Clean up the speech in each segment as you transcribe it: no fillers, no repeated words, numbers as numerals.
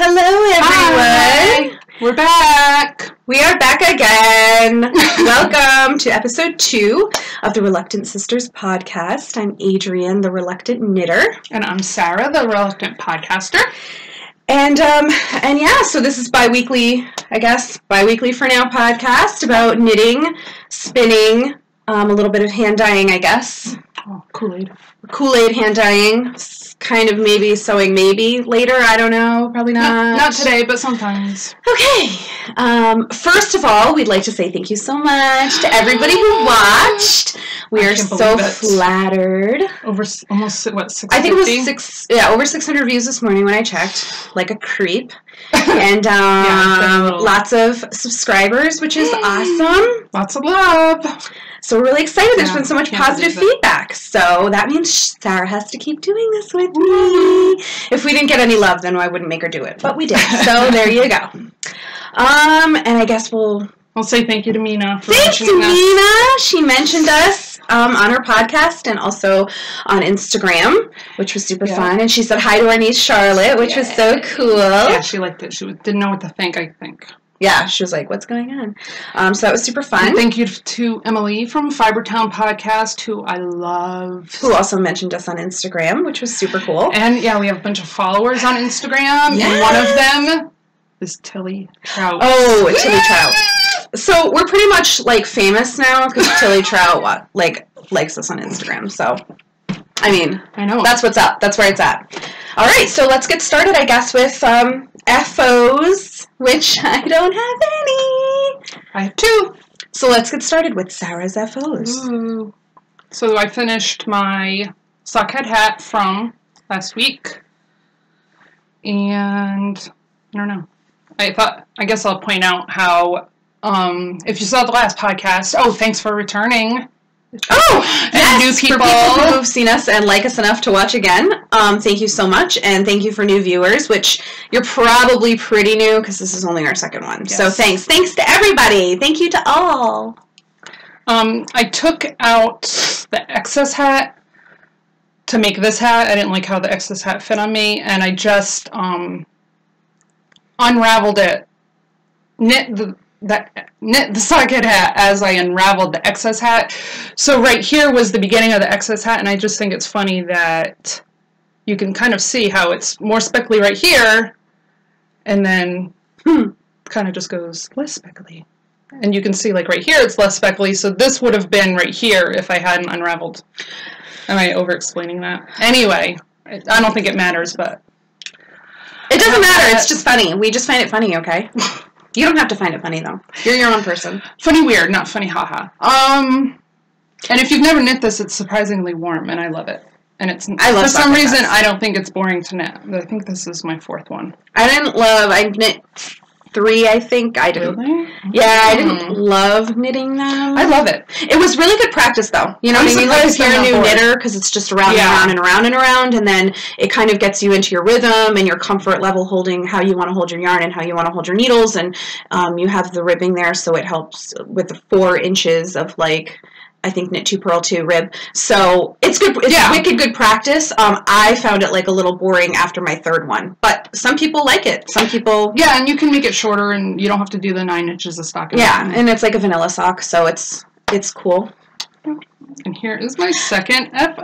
Hello, everyone. Hi. We're back. We are back again. Welcome to episode 2 of the Reluctant Sisters podcast. I'm Adrienne, the Reluctant Knitter. And I'm Sarah, the Reluctant Podcaster. And yeah, so this is bi-weekly for now podcast about knitting, spinning, a little bit of hand dyeing, I guess. Oh, Kool-Aid. Kool-Aid hand dyeing. Kind of maybe sewing maybe later. I don't know. Probably not. Not today, but sometimes. Okay. First of all, we'd like to say thank you so much to everybody who watched. We are so flattered. Over almost, what, 650? I think it was over 600 views this morning when I checked, like a creep. And lots of subscribers, which is awesome. Lots of love. So we're really excited. There's been so much positive feedback. So that means Sarah has to keep doing this with me. If we didn't get any love, then I wouldn't make her do it. But we did. So there you go. And I guess we'll say thank you to Mina for Thanks to Mina. She mentioned us on her podcast and also on Instagram, which was super fun. And she said hi to our niece Charlotte, which was so cool. Yeah, she liked it. She didn't know what to think, I think. Yeah, she was like, what's going on? So that was super fun. And thank you to Emily from Fibertown Podcast, who I love. Who also mentioned us on Instagram, which was super cool. And yeah, we have a bunch of followers on Instagram. Yes. And one of them is Tilly Trout. Oh, Tilly Trout. So we're pretty much like famous now because Tilly Trout likes us on Instagram. So, I mean, I know. That's what's up. That's where it's at. All right, so let's get started, I guess, with FOs, which I don't have any. I have 2. So let's get started with Sarah's FOs. Ooh. So I finished my sockhead hat from last week, and I don't know. I guess I'll point out how, if you saw the last podcast, thanks for returning. Oh, and yes, new people. For people who have seen us and like us enough to watch again, thank you so much, and thank you for new viewers, which you're probably pretty new because this is only our second one. Yes. So thanks to everybody. Thank you to all. I took out the excess hat to make this hat. I didn't like how the excess hat fit on me, and I just unraveled it, knit the socket hat as I unraveled the excess hat. So right here was the beginning of the excess hat, and I just think it's funny that you can kind of see how it's more speckly right here, and then kind of just goes less speckly. And you can see like right here it's less speckly, so this would have been right here if I hadn't unraveled. Am I over-explaining that? Anyway, I don't think it matters, but... It doesn't matter, it's just funny. We just find it funny, okay? You don't have to find it funny, though. You're your own person. Funny weird, not funny haha. And if you've never knit this, it's surprisingly warm, and I love it. And it's for some reason, I don't think it's boring to knit. I think this is my 4th one. I knit 3, I think. I didn't. Really? Yeah, I didn't love knitting them. I love it. It was really good practice, though. You know what I mean? Like, if you're a new knitter, because it's just around and around and around and around, and then it kind of gets you into your rhythm and your comfort level holding how you want to hold your yarn and how you want to hold your needles, and you have the ribbing there, so it helps with the 4 inches of, like, I think knit 2, purl 2, rib. So it's good. It's wicked good practice. I found it like a little boring after my 3rd one, but some people like it. Some people. Yeah, and you can make it shorter, and you don't have to do the 9 inches of stocking. Yeah, and it's like a vanilla sock, so it's cool. And here is my 2nd FO.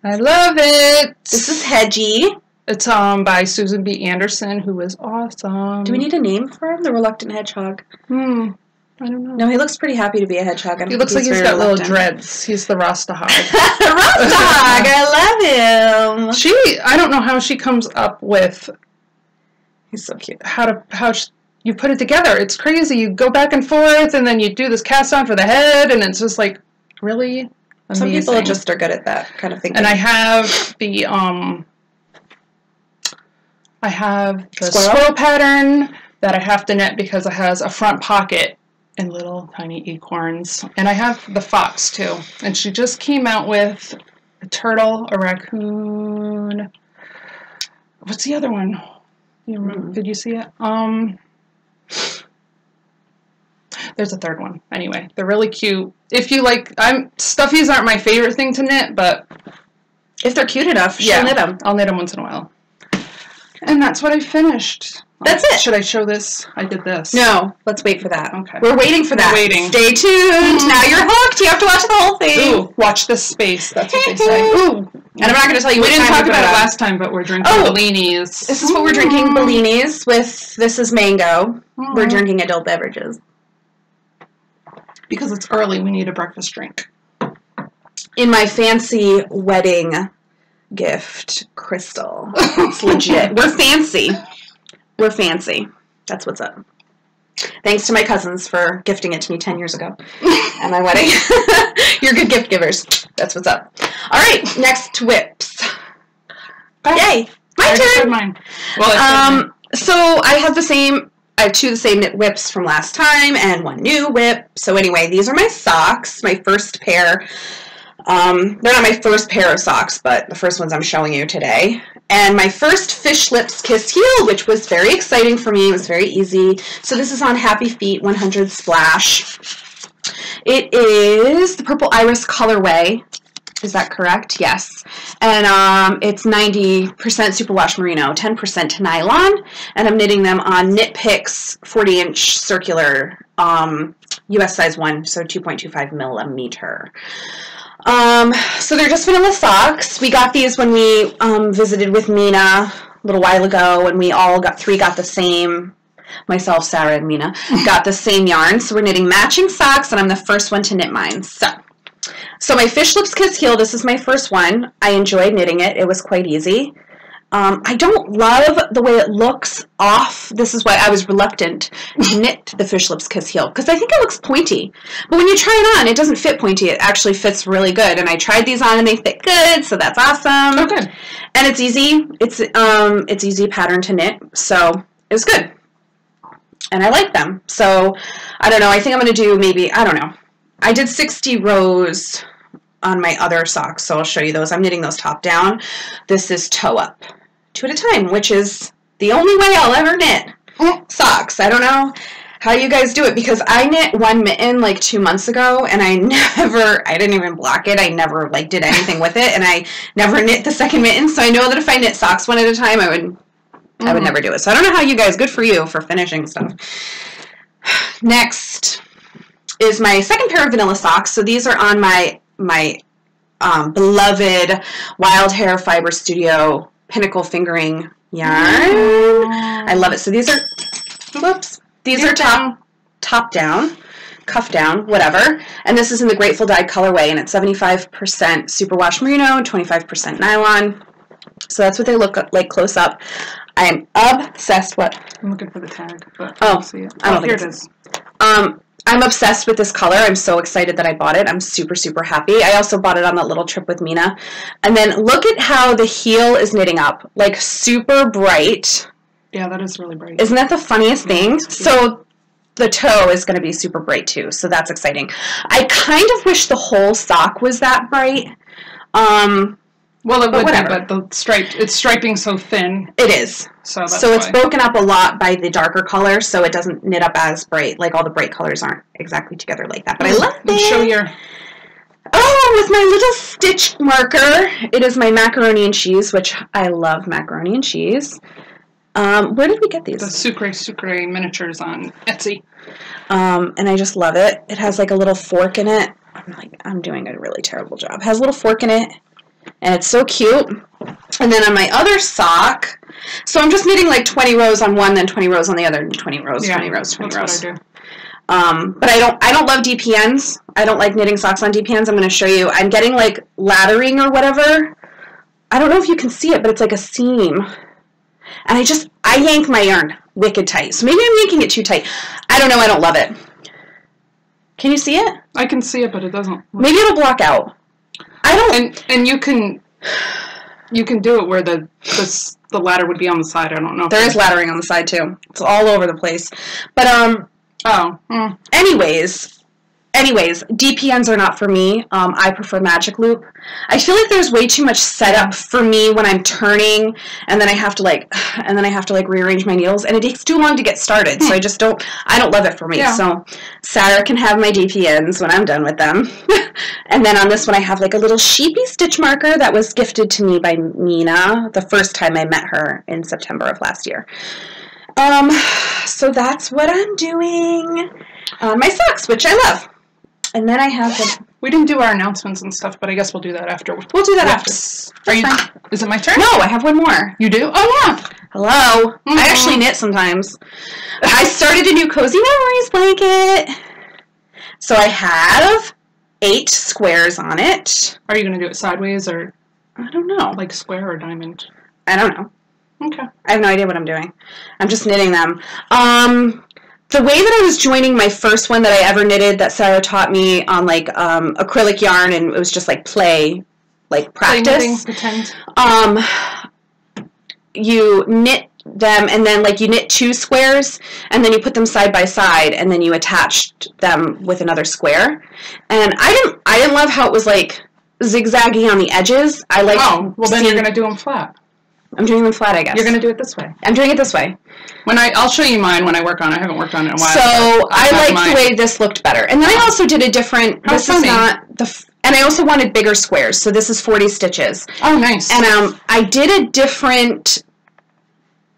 I love it. This is Hedgie. It's by Susan B. Anderson, who is awesome. Do we need a name for him? The Reluctant Hedgehog. I don't know. No, he looks pretty happy to be a hedgehog. He looks like he's got little dreads. He's the Rasta Hog. Rasta Hog! I love him! I don't know how she comes up with... He's so cute. How you put it together. It's crazy. You go back and forth, and then you do this cast on for the head, and it's just like, really amazing. Some people just are good at that kind of thing. And I have the, squirrel pattern that I have to knit because it has a front pocket and little tiny acorns. And I have the fox too. And she just came out with a turtle, a raccoon. What's the other one? Did you see it? There's a 3rd one. Anyway, they're really cute. If you like, stuffies aren't my favorite thing to knit, but if they're cute enough, she'll knit them. I'll knit them once in a while. And that's what I finished. That's it. Should I show this? I did this. No, let's wait for that. Okay. We're waiting for that. We're waiting. Stay tuned. Now you're hooked. You have to watch the whole thing. Ooh, watch this space. That's what they say. Ooh. And I'm not going to tell you. We didn't talk about it last time, but we're drinking Bellinis. This is what we're drinking. Bellinis with. This is mango. We're drinking adult beverages because it's early. We need a breakfast drink. In my fancy wedding gift, crystal. It's legit. We're fancy. We're fancy. That's what's up. Thanks to my cousins for gifting it to me 10 years ago at my wedding. You're good gift givers. That's what's up. All right, next whips. Yay! My turn. Mine. Well, so I have the same. I have 2 of the same whips from last time and 1 new whip. So anyway, these are my socks. My first pair. They're not my first pair of socks, but the first ones I'm showing you today. And my first Fish Lips Kiss Heel, which was very exciting for me. It was very easy. So this is on Happy Feet 100 Splash. It is the Purple Iris colorway. Is that correct? Yes. And it's 90% superwash merino, 10% nylon. And I'm knitting them on Knit Picks 40-inch circular US size 1, so 2.25 millimeter. So they're just vanilla socks. We got these when we visited with Mina a little while ago, and we all got the same. Myself, Sarah, and Mina got the same yarn. So we're knitting matching socks, and I'm the first one to knit mine. So my Fish Lips Kiss Heel. This is my first one. I enjoyed knitting it. It was quite easy. I don't love the way it looks off. This is why I was reluctant to knit the Fish Lips Kiss Heel, because I think it looks pointy. But when you try it on, it doesn't fit pointy. It actually fits really good. And I tried these on, and they fit good, so that's awesome. Oh, good. And it's easy. It's easy pattern to knit, so it was good. And I like them. So I don't know. I think I'm going to do maybe, I don't know. I did 60 rows on my other socks, so I'll show you those. I'm knitting those top down. This is toe up. 2 at a time, which is the only way I'll ever knit socks. I don't know how you guys do it, because I knit 1 mitten like 2 months ago, and I didn't even block it. I never like did anything with it, and I never knit the second mitten. So I know that if I knit socks 1 at a time, I would never do it. So I don't know how you guys. Good for you for finishing stuff. Next is my second pair of vanilla socks. So these are on my beloved Wild Hair Fiber Studio Pinnacle Fingering yarn. I love it. So these are, these are top down, cuff down, whatever. And this is in the Grateful Dyed colorway, and it's 75% superwash merino and 25% nylon. So that's what they look like close up. I am obsessed. What? I'm looking for the tag, but I don't see it. I don't think here it is. I'm obsessed with this color. I'm so excited that I bought it. I'm super, super happy. I also bought it on that little trip with Mina. And then look at how the heel is knitting up. Like, super bright. Yeah, that is really bright. Isn't that the funniest thing? So the toe is going to be super bright, too. So that's exciting. I kind of wish the whole sock was that bright. Well, it would be, but it's striping so thin. It is. So it's broken up a lot by the darker color, so it doesn't knit up as bright. Like, all the bright colors aren't exactly together like that. But I love it. Show your... Oh, with my little stitch marker. It is my macaroni and cheese, which I love macaroni and cheese. Where did we get these? The Sucre miniatures on Etsy. And I just love it. It has like a little fork in it. I'm doing a really terrible job. It has a little fork in it. And it's so cute. And then on my other sock, so I'm just knitting like 20 rows on one, then 20 rows on the other, and 20 rows, 20 rows, 20 rows. That's what I do. But I don't love DPNs. I don't like knitting socks on DPNs. I'm going to show you. I'm getting like laddering or whatever. I don't know if you can see it, but it's like a seam. And I yank my yarn wicked tight. So maybe I'm yanking it too tight. I don't know. I don't love it. Can you see it? I can see it, but it doesn't. Maybe it'll block out. I don't. And you can do it where the ladder would be on the side. I don't know. There is laddering on the side too. It's all over the place. But anyways, anyways, DPNs are not for me. I prefer Magic Loop. I feel like there's way too much setup for me when I'm turning, and then I have to like rearrange my needles, and it takes too long to get started. So I don't love it for me. Yeah. So Sarah can have my DPNs when I'm done with them. And then on this one, I have like a little sheepy stitch marker that was gifted to me by Nina the first time I met her in September of last year. So that's what I'm doing on my socks, which I love. And then I have we didn't do our announcements and stuff, but I guess we'll do that after. We'll do that after. Is it my turn? No, I have one more. You do? Oh, yeah. Hello. Mm-hmm. I actually knit sometimes. I started a new Cozy Memories blanket. So I have 8 squares on it. Are you going to do it sideways or? I don't know. Like square or diamond? I don't know. Okay. I have no idea what I'm doing. I'm just knitting them. The way that I was joining my first one that I ever knitted that Sarah taught me on like acrylic yarn, and it was just like play, like practice. Pretend. You knit them, and then like you knit 2 squares, and then you put them side by side, and then you attached them with another square. And I didn't love how it was like zigzaggy on the edges. I like. Oh, well then you're gonna do them flat. I'm doing them flat, I guess. You're going to do it this way. I'm doing it this way. I'll show you mine when I work on it. I haven't worked on it in a while. So I liked the way this looked better. And then I also did a different, and I also wanted bigger squares. So this is 40 stitches. Oh, nice. And I did a different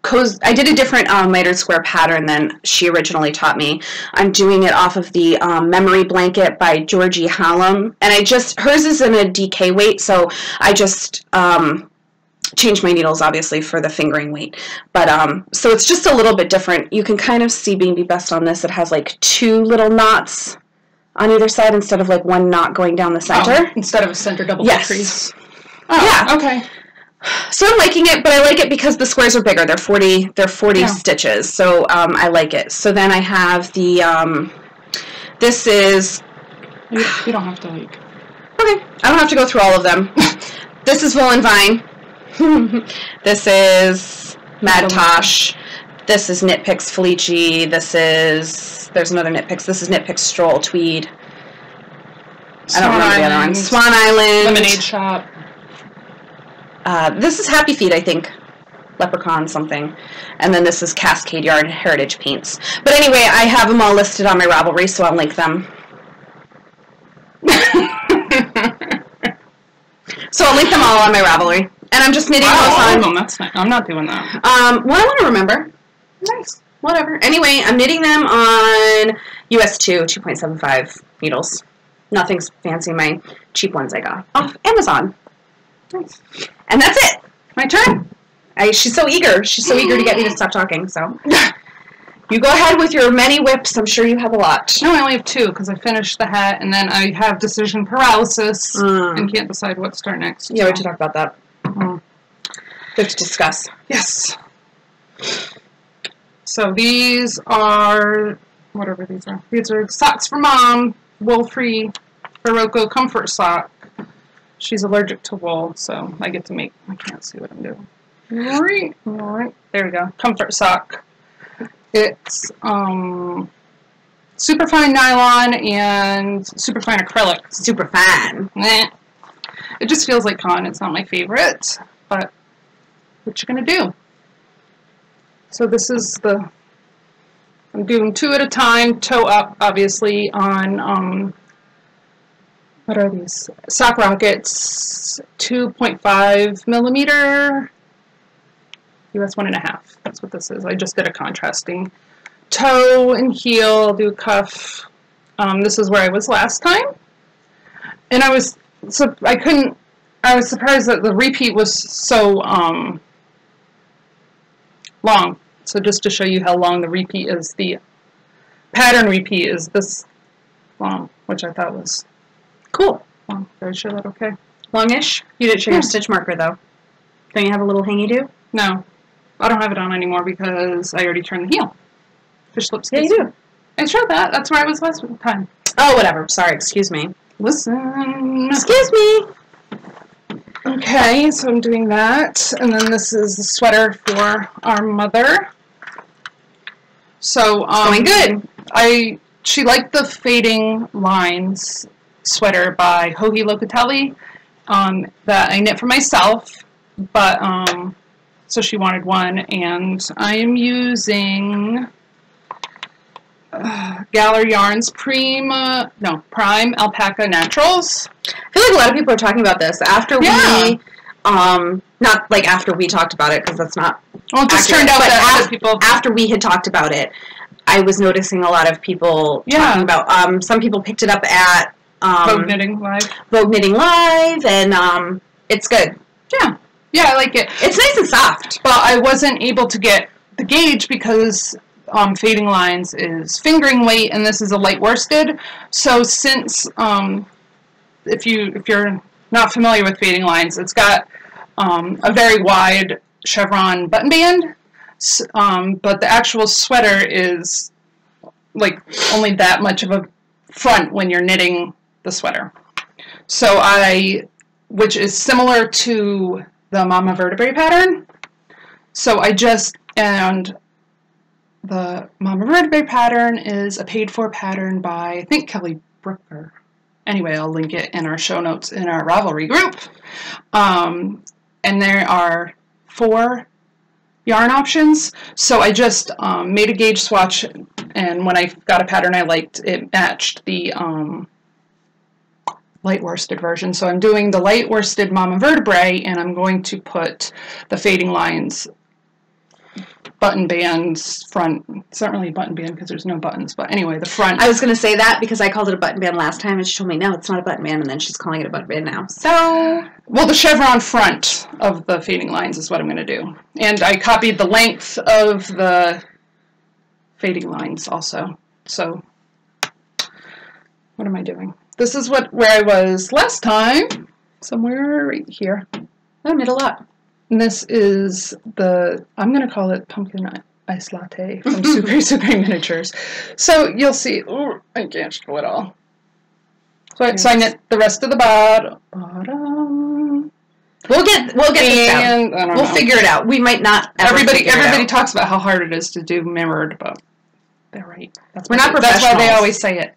mitered square pattern than she originally taught me. I'm doing it off of the Memory Blanket by Georgie Hallam. And hers is in a DK weight, so I just change my needles obviously for the fingering weight, but so it's just a little bit different. You can kind of see Being Best on this. It has like 2 little knots on either side instead of like 1 knot going down the center. Instead of a center double yes. Oh, yeah. Okay. So I'm liking it, but I like it because the squares are bigger. They're 40 stitches, so I like it. So then I have the this is you don't have to like. Okay, I don't have to go through all of them. This is Wool and Vine. This is Mad Tosh. This is Knit Picks Felici. There's another Knit Picks. This is Knit Picks Stroll Tweed. I don't remember the other one. Swan Island. Lemonade Shop. This is Happy Feet, I think. Leprechaun something. And then this is Cascade Yarn Heritage Paints. But anyway, I have them all listed on my Ravelry, so I'll link them. So I'll link them all on my Ravelry. And I'm just knitting those on. That's nice. I'm not doing that. Well, I want to remember. Nice. Whatever. Anyway, I'm knitting them on US2 2.75 needles. Nothing's fancy. My cheap ones I got off Amazon. Nice. And that's it. My turn. She's so eager. She's so eager to get me to stop talking. So you go ahead with your many whips. I'm sure you have a lot. No, I only have 2 because I finished the hat, and then I have decision paralysis and can't decide what to start next. Yeah, we have to talk about that. We have to discuss. Yes. So these are, whatever these are. These are socks for Mom, wool-free Barocco comfort sock. She's allergic to wool, so I get to make, I can't see what I'm doing. All right, there we go. Comfort sock. It's super fine nylon and super fine acrylic. Super fine. It just feels like cotton. It's not my favorite, but what you gonna do? So this is I'm doing 2 at a time, toe up, obviously, on, what are these? Sock Rockets, 2.5 millimeter, US 1.5. That's what this is. I just did a contrasting toe and heel, do a cuff. This is where I was last time. And I was surprised that the repeat was so long. So just to show you how long the repeat is, the pattern repeat is this long, which I thought was cool. Did I show that okay? Longish? You didn't show your stitch marker though. Don't you have a little hangy-do? No. I don't have it on anymore because I already turned the heel. Fish lips. Yeah, you do. I showed that. That's where I was last time. Oh, whatever. Sorry. Excuse me. Listen. Excuse me. Okay, so I'm doing that. And then this is the sweater for our mother. So, it's going good. she liked the Fading Lines sweater by Hoagie Locatelli that I knit for myself, but so she wanted one, and I am using Galler Yarns Prime Alpaca Naturals. I feel like a lot of people are talking about this after we, not like after we talked about it, because that's not. Well, it just turned out that other people. After we had talked about it, I was noticing a lot of people talking about. Some people picked it up at Vogue Knitting Live. Vogue Knitting Live, and it's good. Yeah, yeah, I like it. It's nice and soft. But I wasn't able to get the gauge because Fading Lines is fingering weight, and this is a light worsted. So since if you're not familiar with Fading Lines, it's got a very wide chevron button band, but the actual sweater is like only that much of a front when you're knitting the sweater. So which is similar to the Mama Vertebrae pattern. So and the Mama Vertebrae pattern is a paid-for pattern by, I think, Kelly Brooker. Anyway, I'll link it in our show notes in our Ravelry group. And there are 4 yarn options. So I just made a gauge swatch, and when I got a pattern I liked, it matched the light worsted version. So I'm doing the light worsted Mama Vertebrae, and I'm going to put the Fading Lines button bands front. It's not really a button band because there's no buttons, but anyway, the front. I was going to say that because I called it a button band last time, and she told me, no, it's not a button band, and then she's calling it a button band now. So, well, the chevron front of the Fading Lines is what I'm going to do. And I copied the length of the Fading Lines also. So, what am I doing? This is where I was last time, somewhere right here. I knit a lot. And this is I'm going to call it Pumpkin Ice Latte from Super Super Miniatures. So you'll see. Ooh, I can't show it all. So I knit the rest of the bottom. We'll get this down. We'll figure it out. We might not. Everybody talks about how hard it is to do mirrored, but they're right. We're not professionals. That's why they always say it.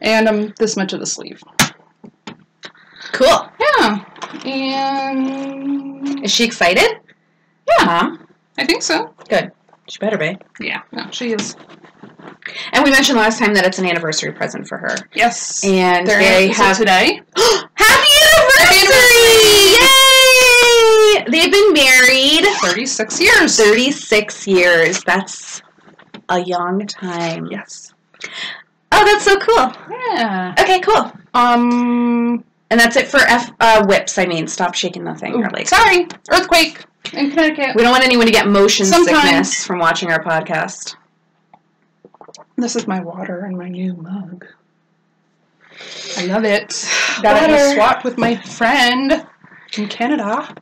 And this much of the sleeve. Cool. Yeah. And is she excited? Yeah. I think so. Good. She better be. Yeah. No, she is. And we mentioned last time that it's an anniversary present for her. Yes. And they have today. Happy anniversary! Yay! They've been married 36 years. 36 years. That's a young time. Yes. Oh, that's so cool. Yeah. Okay, cool. And that's it for whips. I mean, stop shaking the thing. Like, sorry. Earthquake in Connecticut. We don't want anyone to get motion sickness from watching our podcast. This is my water in my new mug. I love it. Got it in a swap with my friend in Canada.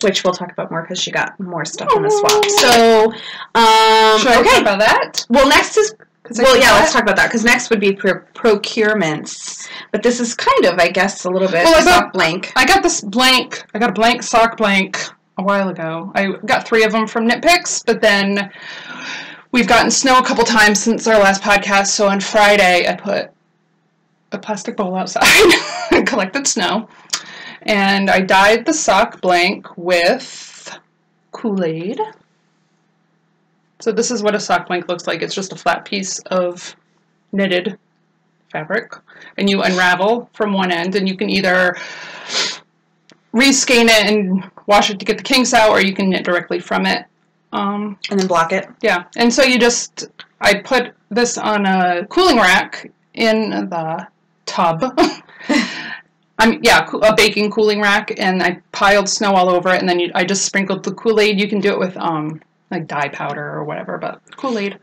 Which we'll talk about more because she got more stuff on the swap. So, should I talk about that? Well, next is... Well, yeah, let's talk about that, because next would be procurements. But this is kind of, I guess, a little bit sock blank. I got this blank. I got a blank sock blank a while ago. I got 3 of them from Knit Picks, but then we've gotten snow a couple times since our last podcast, so on Friday I put a plastic bowl outside and collected snow. And I dyed the sock blank with Kool-Aid. So this is what a sock blank looks like. It's just a flat piece of knitted fabric. And you unravel from one end, and you can either reskein it and wash it to get the kinks out, or you can knit directly from it. And then block it. Yeah. And so I put this on a cooling rack in the tub. A baking cooling rack, and I piled snow all over it, and then I just sprinkled the Kool-Aid. You can do it with like dye powder or whatever, but Kool-Aid.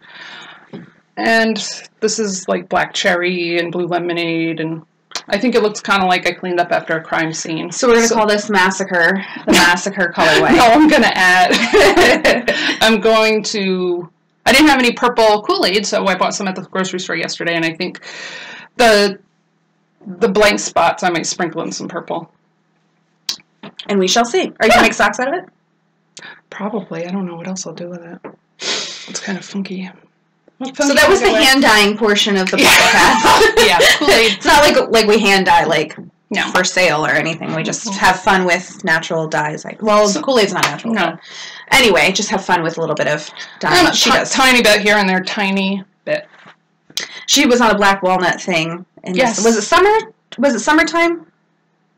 And this is like black cherry and blue lemonade, and I think it looks kind of like I cleaned up after a crime scene. So we're going to call this Massacre, the Massacre colorway. No, I'm going to add. I didn't have any purple Kool-Aid, so I bought some at the grocery store yesterday, and I think the blank spots I might sprinkle in some purple. And we shall see. Are you going to make socks out of it? Probably. I don't know what else I'll do with it. It's kind of funky. So that was the hand dyeing portion of the podcast. Yeah, Kool-Aid. It's not like we hand dye for sale or anything. We just have fun with natural dyes. Kool-Aid's not natural. No. Anyway, just have fun with a little bit of dye. She does. Tiny bit here and there, tiny bit. She was on a black walnut thing. Yes. Was it summer? Was it summertime?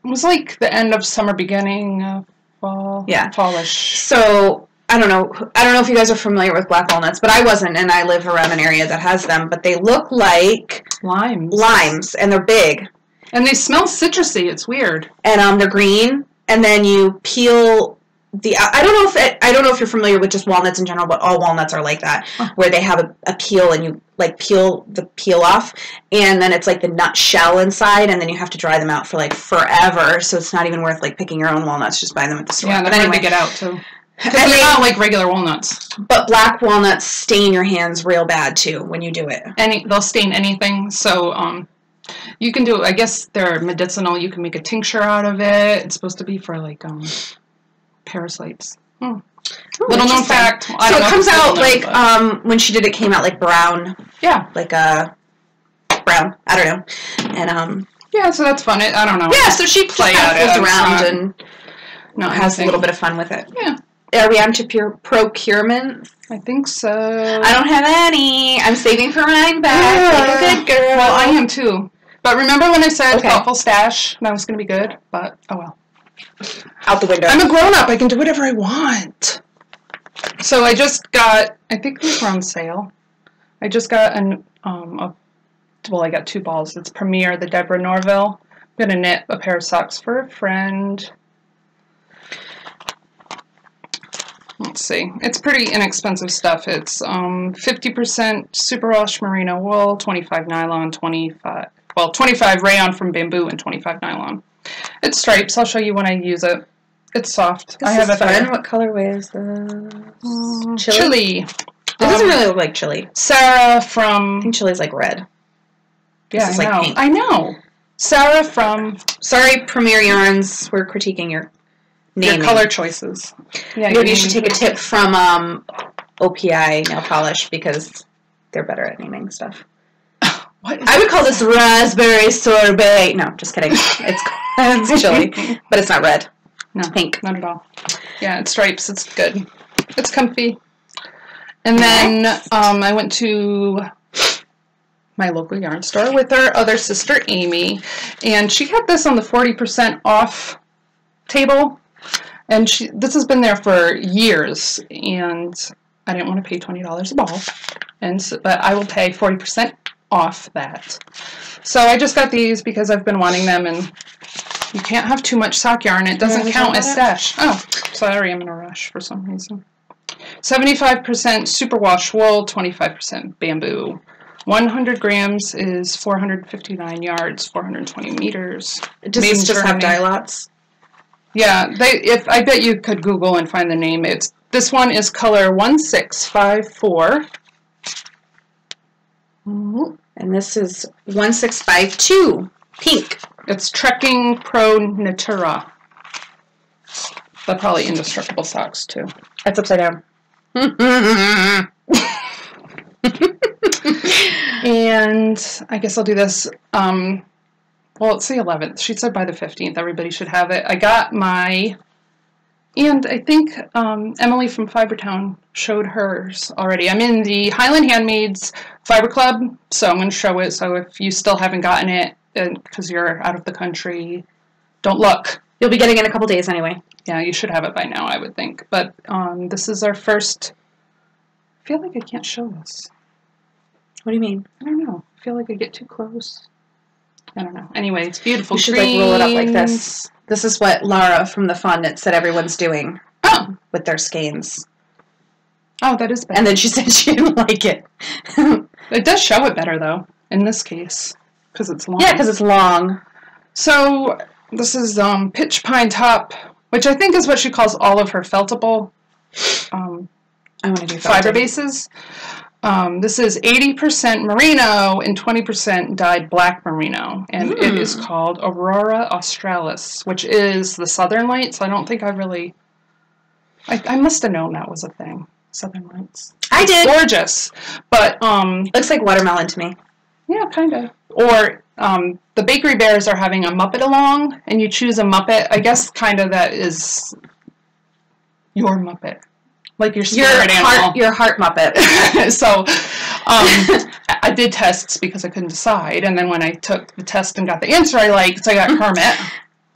It was like the end of summer, beginning of fall. Yeah. Fallish. So I don't know if you guys are familiar with black walnuts, but I wasn't, and I live around an area that has them, but they look like limes, and they're big. And they smell citrusy. It's weird. And they're green, and then you peel I don't know if you're familiar with just walnuts in general, but all walnuts are like that, where they have a peel, and you peel the peel off, and then it's like the nut shell inside, and then you have to dry them out for forever, so it's not even worth picking your own walnuts, just buy them at the store. Yeah, they're hard to get out too. Because they're not like regular walnuts. But black walnuts stain your hands real bad, too, when you do it. They'll stain anything. So, you can do, I guess they're medicinal. You can make a tincture out of it. It's supposed to be for, parasites. Little known fact. So it comes out, when she did it, came out, brown. Yeah. Brown. I don't know. And, yeah, so that's fun. I don't know. Yeah, so she plays around and has a little bit of fun with it. Yeah. Are we on to procurement? I think so. I don't have any. I'm saving for mine back. Like a good girl. Well, I am too. But remember when I said thoughtful stash? That was going to be good, but oh well. Out the window. I'm a grown-up. I can do whatever I want. So I just got, I think these were on sale. I just got I got 2 balls. It's Premier, the Deborah Norville. I'm going to knit a pair of socks for a friend. Let's see. It's pretty inexpensive stuff. It's 50% superwash merino wool, 25 nylon, 25 rayon from bamboo, and 25 nylon. It's stripes. I'll show you when I use it. It's soft. I have it fun. What colorway is this? Chili. This doesn't really look like chili. Sarah from... I think chili's red. Yeah, I know. Pink. I know. Sarah from... Sorry, Premier Yarns. We're critiquing your naming. Your color choices. Yeah, maybe you should take a tip from OPI Nail Polish, because they're better at naming stuff. I would call this raspberry sorbet. No, just kidding. It's chili, but it's not red. No, pink. Not at all. Yeah, it's stripes. It's good. It's comfy. And then I went to my local yarn store with our other sister, Amy, and she had this on the 40% off table. And this has been there for years, and I didn't want to pay $20 a ball, but I will pay 40% off that. So I just got these because I've been wanting them, and you can't have too much sock yarn. It doesn't count as stash. Oh, sorry, I'm in a rush for some reason. 75% superwash wool, 25% bamboo. 100 grams is 459 yards, 420 meters. Does this just have dye lots? Yeah, I bet you could Google and find the name. This one is color 1654. And this is 1652, pink. It's Trekking Pro Natura. They're probably indestructible socks too. That's upside down. And I guess I'll do this. Well, it's the 11th. She said by the 15th everybody should have it. I got and I think Emily from Fibertown showed hers already. I'm in the Highland Handmaids Fiber Club, so I'm going to show it. So if you still haven't gotten it, because you're out of the country, don't look. You'll be getting it in a couple days anyway. Yeah, you should have it by now, I would think. But this is our first... I feel like I can't show this. What do you mean? I don't know. I feel like I get too close. I don't know. Anyway, it's beautiful. You should roll it up like this. This is what Lara from the Fawn Knit said everyone's doing. Oh. With their skeins. Oh, that is better. And then she said she didn't like it. It does show it better, though, in this case. Because it's long. Yeah, because it's long. So, this is Pitch Pine Top, which I think is what she calls all of her feltable I want to do fiber bases. This is 80% merino and 20% dyed black merino, and it is called Aurora Australis, which is the Southern Lights. I don't think I must have known that was a thing. Southern Lights. I did. Gorgeous. But, looks like watermelon to me. Yeah, kind of. Or, the Bakery Bears are having a Muppet along, and you choose a Muppet. I guess kind of that is your Muppet. Like your spirit animal. Your heart Muppet. So, I did tests because I couldn't decide, and then when I took the test and got the answer I liked, so I got Kermit.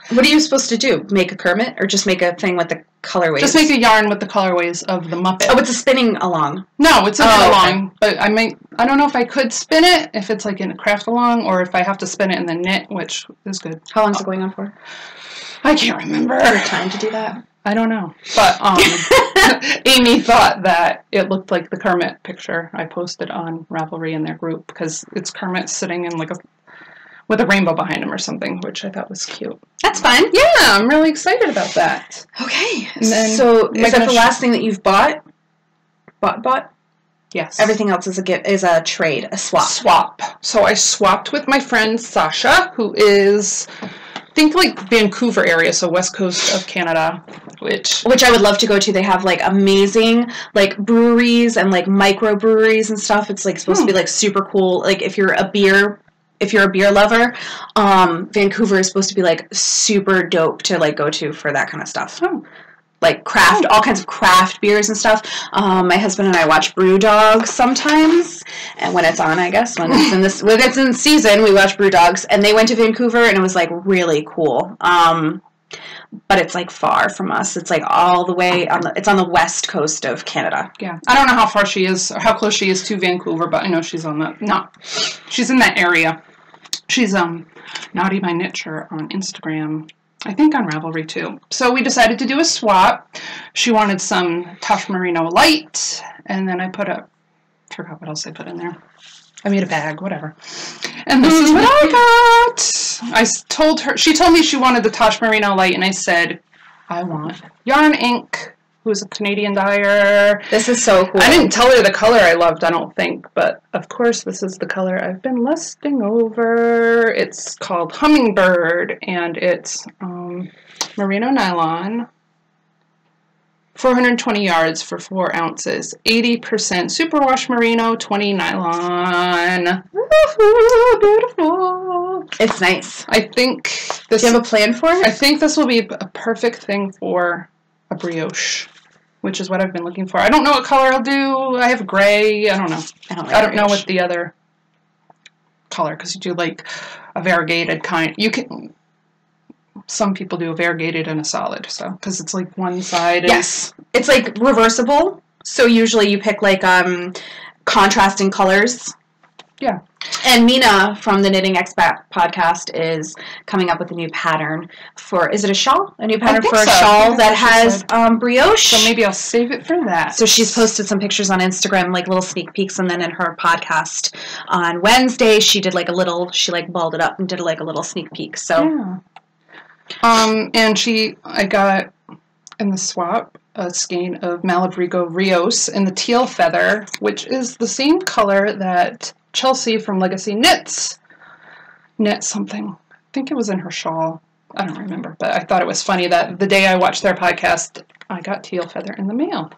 What are you supposed to do? Make a Kermit, or just make a thing with the colorways? Just make a yarn with the colorways of the Muppet. Oh, it's a spinning along. No, it's a knit along, but I don't know if I could spin it, if it's like in a craft along, or if I have to spin it in the knit, which is good. How long is it going on for? I can't remember. Is there time to do that? I don't know. But Amy thought that it looked like the Kermit picture I posted on Ravelry in their group, because it's Kermit sitting in like with a rainbow behind him or something, which I thought was cute. That's fun. Yeah, I'm really excited about that. Okay. So is that the last thing that you've bought? Bought? Yes. Everything else is a trade, a swap. So I swapped with my friend Sasha, who is, I think, like Vancouver area, so west coast of Canada, which I would love to go to. They have like amazing like breweries and like microbreweries and stuff. It's like supposed to be like super cool. Like if you're a beer lover, Vancouver is supposed to be like super dope to like go to for that kind of stuff. Like craft, all kinds of craft beers and stuff. My husband and I watch BrewDog sometimes, and when it's on, I guess when it's in season, we watch BrewDogs. And they went to Vancouver, and it was like really cool. But it's like far from us. It's like all the way it's on the west coast of Canada. Yeah, I don't know how far she is or how close she is to Vancouver, but I know she's she's in that area. She's Naughty by Knitcher on Instagram. I think on Ravelry too. So we decided to do a swap. She wanted some Tosh Merino Light, and then I forgot what else I put in there. I made a bag, whatever. And this is what I got. She told me she wanted the Tosh Merino Light, and I said, I want Yarn Inc., who's a Canadian dyer. This is so cool. I didn't tell her the color I loved, I don't think, but of course this is the color I've been lusting over. It's called Hummingbird, and it's merino nylon, 420 yards for 4 ounces, 80% superwash merino, 20 nylon. Woohoo, beautiful. It's nice. I think this. Do you have a plan for it? I think this will be a perfect thing for a brioche, which is what I've been looking for. I don't know what color I'll do. I have gray. I don't know. I don't know what the other color, because you do like a variegated kind. Some people do a variegated and a solid, so because it's like one side. Yes, it's like reversible. So usually you pick like contrasting colors. Yeah. And Mina from the Knitting Expat podcast is coming up with a new pattern for, is it a shawl? A new pattern for a shawl that has brioche. So maybe I'll save it for that. So she's posted some pictures on Instagram, like little sneak peeks, and then in her podcast on Wednesday, she did like she like balled it up and did like a little sneak peek. So. Yeah. And I got in the swap a skein of Malabrigo Rios in the teal feather, which is the same color that Chelsea from Legacy Knits knit something. I think it was in her shawl. I don't remember, but I thought it was funny that the day I watched their podcast, I got teal feather in the mail.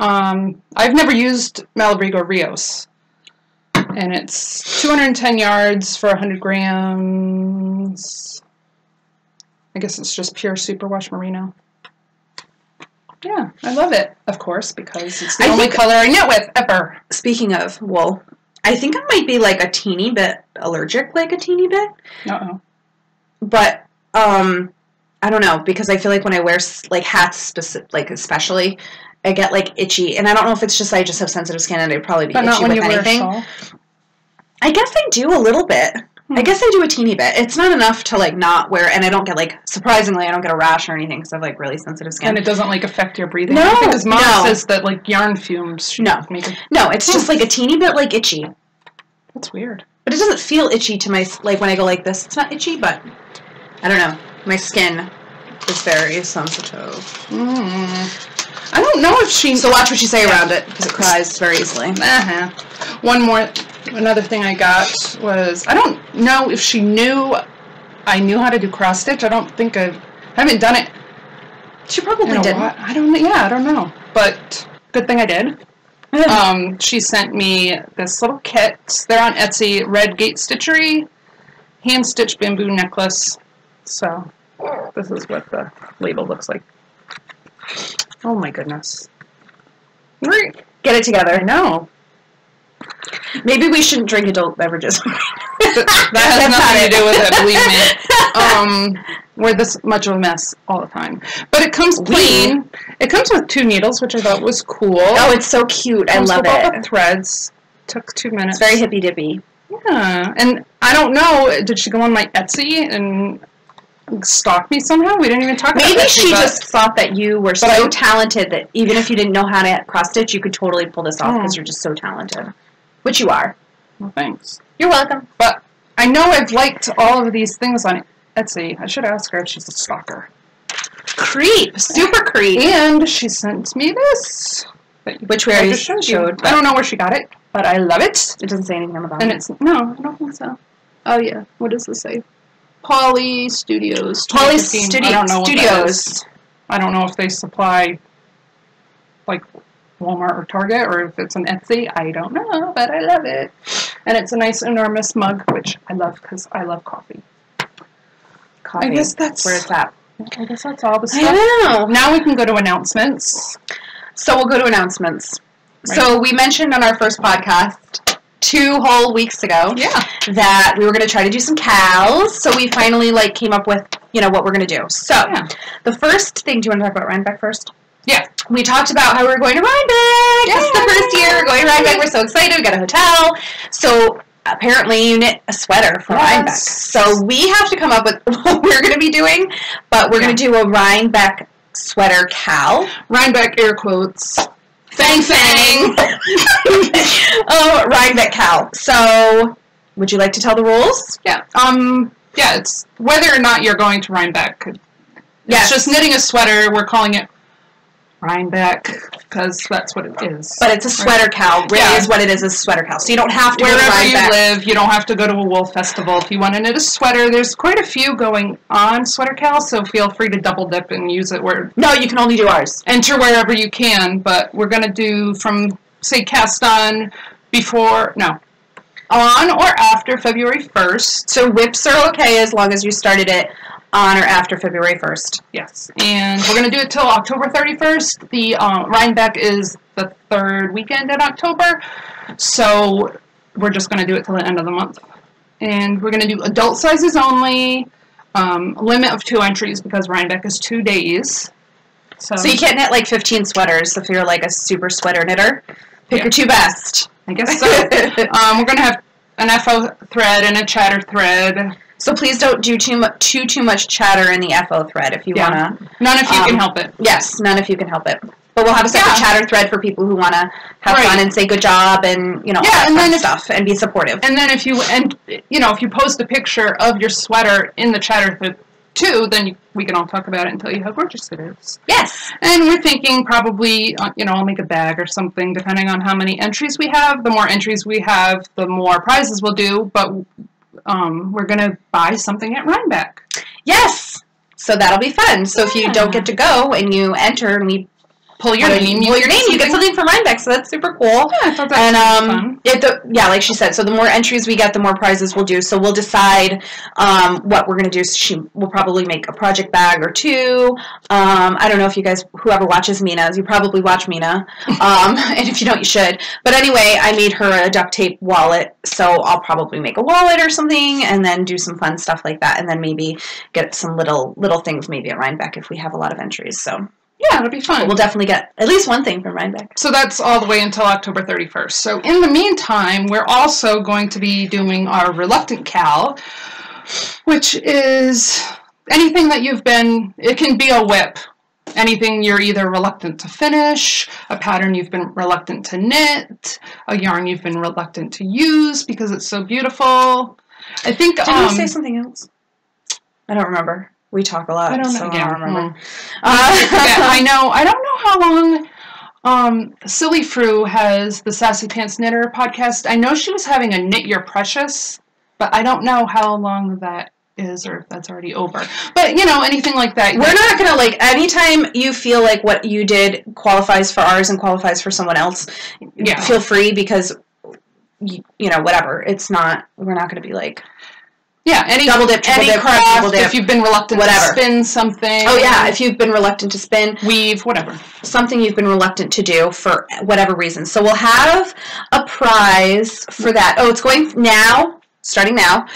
I've never used Malabrigo Rios, and it's 210 yards for 100 grams. I guess it's just pure superwash merino. Yeah, I love it, of course, because it's the only color I knit with ever. Speaking of wool, I think I might be like a teeny bit allergic, like a teeny bit. Uh-oh. But I don't know, because I feel like when I wear like hats, like especially, I get like itchy, and I don't know if it's just I just have sensitive skin and I'd probably be itchy with anything. Wear a shawl? I guess I do a little bit. I guess I do a teeny bit. It's not enough to like not wear, and I don't get like, surprisingly, I don't get a rash or anything because I have like really sensitive skin. And it doesn't like affect your breathing. No, because Mom says that like yarn fumes. No, it's just like a teeny bit like itchy. That's weird. But it doesn't feel itchy to my, like when I go like this. It's not itchy, but I don't know. My skin is very sensitive. I don't know if she. So watch what you say around it because it cries very easily. Another thing I got was, I don't know if she knew I knew how to do cross stitch. I don't think I haven't done it. She probably didn't. I don't know. But good thing I did. She sent me this little kit. They're on Etsy, Red Gate Stitchery, hand-stitched bamboo necklace. So, this is what the label looks like. Oh my goodness. Get it together. I know. Maybe we shouldn't drink adult beverages. That has nothing to do with it, believe me. We're this much of a mess all the time. But it comes plain. It comes with 2 needles, which I thought was cool. Oh, it's so cute. I love it. All the threads. Took 2 minutes. It's very hippy-dippy. Yeah. And I don't know, did she go on my Etsy and stalk me somehow? We didn't even talk about Maybe Etsy, she just thought that you were so talented that even if you didn't know how to cross-stitch, you could totally pull this off because you're just so talented. Which you are. Well, thanks. You're welcome. But I know I've liked all of these things on Etsy. I should ask her if she's a stalker. Creep. Super creep. And she sent me this. Which we already showed. I don't know where she got it, but I love it. It doesn't say anything about and it. It's no, I don't think so. Oh yeah. What does this say? Polly Studios. Polly Studios. I don't know what that is. I don't know if they supply like Walmart or Target, or if it's an Etsy. I don't know, but I love it. And it's a nice enormous mug, which I love because I love coffee. I guess that's where it's at. I guess that's all the stuff. I know. Now we can go to announcements. So we'll go to announcements. Right. So we mentioned on our first podcast 2 whole weeks ago that we were going to try to do some cows. So we finally came up with, what we're going to do. So the first thing, do you want to talk about Rhinebeck first? Yeah. We talked about how we were going to Rhinebeck. This is the first year we're going to Rhinebeck. We're so excited. We got a hotel. So apparently you knit a sweater for Rhinebeck. So we have to come up with what we're going to be doing. But we're going to do a Rhinebeck sweater cowl. Rhinebeck air quotes. Fang fang. Oh, Rhinebeck cowl. So would you like to tell the rules? Yeah. Yeah, it's whether or not you're going to Rhinebeck. It's just knitting a sweater. We're calling it Rhinebeck because that's what it is. But it's a sweater cowl. Really is what it is, a sweater cowl. So you don't have to go to Rhinebeck. Wherever you live, you don't have to go to a wool festival. If you want to knit a sweater, there's quite a few going on sweater cows, so feel free to double dip and use it where... No, you can only do ours. Enter wherever you can, but we're going to do from, say, cast on before... No. On or after February 1st. So whips are okay as long as you started it on or after February 1st. Yes. And we're going to do it till October 31st. The Rhinebeck is the 3rd weekend in October. So we're just going to do it till the end of the month. And we're going to do adult sizes only. Limit of 2 entries because Rhinebeck is 2 days. So you can't knit 15 sweaters if you're a super sweater knitter. Pick your 2 best. I guess so. We're going to have an FO thread and a chatter thread. So please don't do too much chatter in the FO thread if you want to. None if you can help it. Yes, none if you can help it. But we'll have a separate chatter thread for people who want to have fun and say good job and all that fun stuff and be supportive. And then if you post a picture of your sweater in the chatter thread too, then we can all talk about it and tell you how gorgeous it is. Yes. And we're thinking probably, I'll make a bag or something depending on how many entries we have. The more entries we have, the more prizes we'll do. But we're going to buy something at Rhinebeck. Yes. So that'll be fun. So if you don't get to go and you enter and we pull your name, you get something from Rhinebeck, so that's super cool. Yeah, I thought that was fun. Like she said, so the more entries we get, the more prizes we'll do. So we'll decide what we're going to do. We'll probably make a project bag or 2. I don't know if you guys, whoever watches Mina's, you probably watch Mina. And if you don't, you should. But anyway, I made her a duct tape wallet, so I'll probably make a wallet or something and then do some fun stuff like that. And then maybe get some little things maybe at Rhinebeck if we have a lot of entries. So yeah, it'll be fun. We'll definitely get at least one thing from Rhinebeck. So that's all the way until October 31st. So in the meantime, we're also going to be doing our Reluctant Cal, which is anything that it can be a whip. Anything you're either reluctant to finish, a pattern you've been reluctant to knit, a yarn you've been reluctant to use because it's so beautiful. I think... Did we say something else? I don't remember. We talk a lot, I don't remember. I know. I don't know how long Silly Fru has the Sassy Pants Knitter podcast. I know she was having a Knit Your Precious, but I don't know how long that is or if that's already over. But, you know, anything like that. We're not going to, like, anytime you feel like what you did qualifies for ours and qualifies for someone else, feel free because, you know, whatever. It's not, we're not going to be like... Yeah, any double dip, triple dip, craft, if you've been reluctant to spin something. Oh, yeah, if you've been reluctant to spin. Weave, whatever. Something you've been reluctant to do for whatever reason. So we'll have a prize for that. Oh, it's going now, starting now,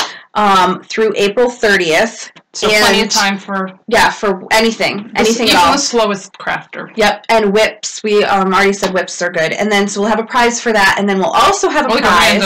through April 30th. So plenty of time for... Yeah, for anything at all. Even the slowest crafter. Yep, and whips. We already said whips are good. And then, so we'll have a prize for that. And then we'll also have a prize.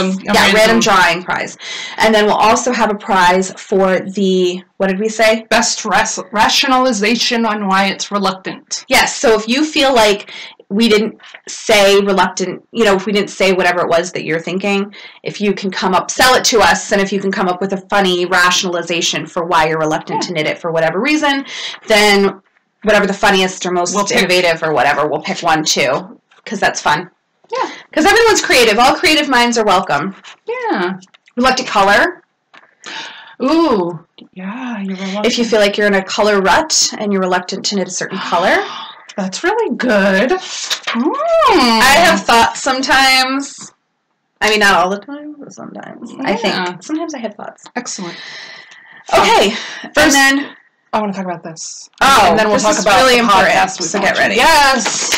Random drawing prize. And then we'll also have a prize for the, what did we say? Best rationalization on why it's reluctant. Yes, so if you feel like we didn't say reluctant, you know, if we didn't say whatever it was that you're thinking, if you can come up, sell it to us, and if you can come up with a funny rationalization for why you're reluctant to knit it for whatever reason, then whatever the funniest or most innovative or whatever, we'll pick one too, because that's fun. Yeah. Because everyone's creative. All creative minds are welcome. Yeah. Reluctant color. Ooh. Yeah, you're reluctant. If you feel like you're in a color rut and you're reluctant to knit a certain color. That's really good. I have thoughts sometimes. I mean, not all the time, but sometimes. Yeah. I think. Sometimes I have thoughts. Excellent. Okay. First, and then I want to talk about this. Oh, and then we'll talk about really the podcast. So get ready. Yes.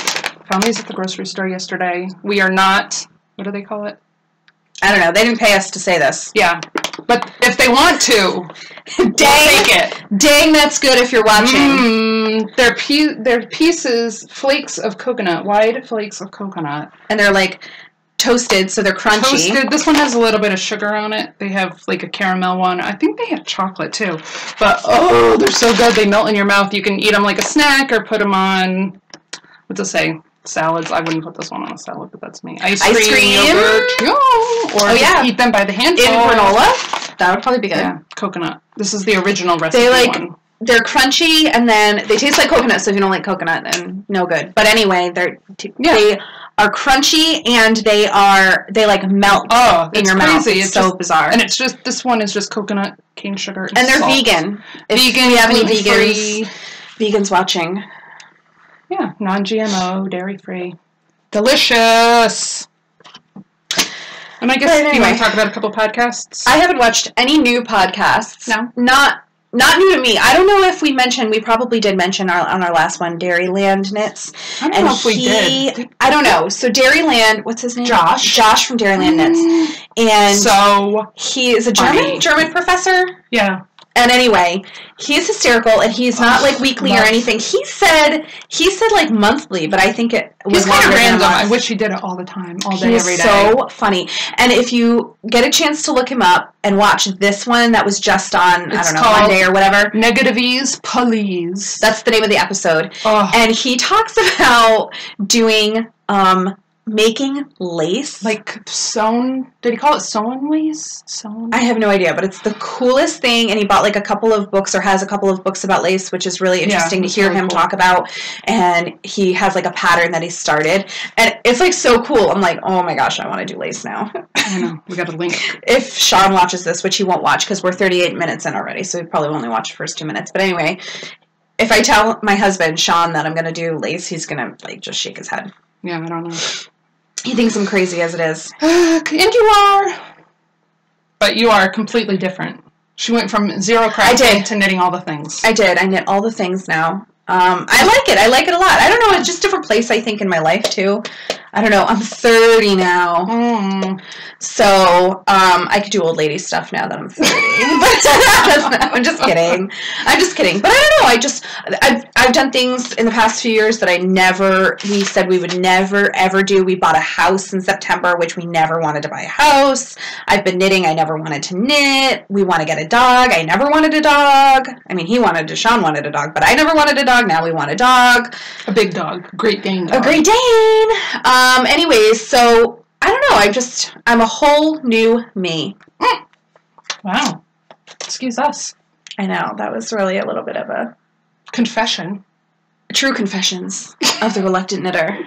Found these at the grocery store yesterday. We are not, what do they call it? I don't know. They didn't pay us to say this. Yeah. But if they want to, we'll take it. Dang, that's good if you're watching. They're pieces, flakes of coconut, wide flakes of coconut. And they're like toasted, so they're crunchy. Toasted. This one has a little bit of sugar on it. They have like a caramel one. I think they have chocolate too. But, oh, they're so good. They melt in your mouth. You can eat them like a snack or put them on, what's it say? Salads. I wouldn't put this one on a salad, but that's me. Ice cream. Yogurt. Or eat them by the handful. In granola. That would probably be good. Yeah, coconut. This is the original recipe one. They're crunchy, and then they taste like coconut, so if you don't like coconut, then no good. But anyway, they are crunchy, and they like melt in your mouth. It's so bizarre. And it's just, this one is just coconut, cane sugar, and they're salt. Vegan. If we have any vegans watching. Yeah, non-GMO, dairy-free. Delicious! And I guess, do you want to talk about a couple podcasts? I haven't watched any new podcasts. No? Not new to me. I don't know if we probably did mention on our last one, Dairyland Knits. I don't know if we did. I don't know. So Dairyland, what's his name? Josh. Josh from Dairyland Knits. And so he is a German professor. Yeah. And anyway, he's hysterical, and he's not like weekly or anything. He said like monthly, but I think it was kind of random. I wish he did it all the time, all day, every day. He's so funny. And if you get a chance to look him up and watch this one that was just on, Monday or whatever. Negativese Police. That's the name of the episode. Oh. And he talks about doing making lace. Like sewn, did he call it sewn lace? Sewn? I have no idea, but it's the coolest thing, and he bought like a couple of books, or has a couple of books about lace, which is really interesting to hear him talk about, and he has like a pattern that he started, and it's like so cool. I'm like, oh my gosh, I want to do lace now. I know, we got a link. If Sean watches this, which he won't watch because we're 38 minutes in already, so he probably only watch the first 2 minutes, but anyway, if I tell my husband, Sean, that I'm going to do lace, he's going to like just shake his head. Yeah, I don't know. He thinks I'm crazy as it is. And you are. But you are completely different. She went from zero crafting to knitting all the things. I did. I knit all the things now. I like it. I like it a lot. I don't know. It's just a different place, I think, in my life, too. I don't know. I'm 30 now. So, I could do old lady stuff now that I'm 30. I'm just kidding. I'm just kidding. But I don't know. I've done things in the past few years that we said we would never, ever do. We bought a house in September, which we never wanted to buy a house. I've been knitting. I never wanted to knit. We want to get a dog. I never wanted a dog. I mean, Sean wanted a dog, but I never wanted a dog. Now we want a dog. A big dog. Great Dane dog. A Great Dane. Anyways, so I don't know. I'm a whole new me. Wow. Excuse us. I know. That was really a little bit of a confession. True confessions of the reluctant knitter.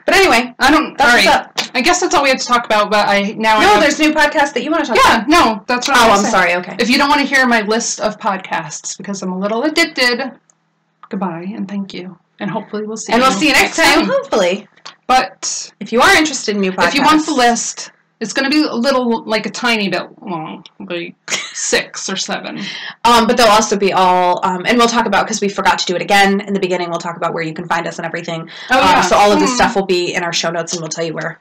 But anyway, that's what's up. I guess that's all we have to talk about, but there's new podcasts that you want to talk about. Yeah, no, that's what I'm sorry, okay. If you don't want to hear my list of podcasts, because I'm a little addicted, goodbye, and thank you. And hopefully we'll see you. And we'll see you next time, hopefully. But if you are interested in new podcasts. If you want the list, it's going to be a tiny bit long, like 6 or 7. But they'll also be all, and we'll talk about, because we forgot to do it again in the beginning, we'll talk about where you can find us and everything. So all of this stuff will be in our show notes, and we'll tell you where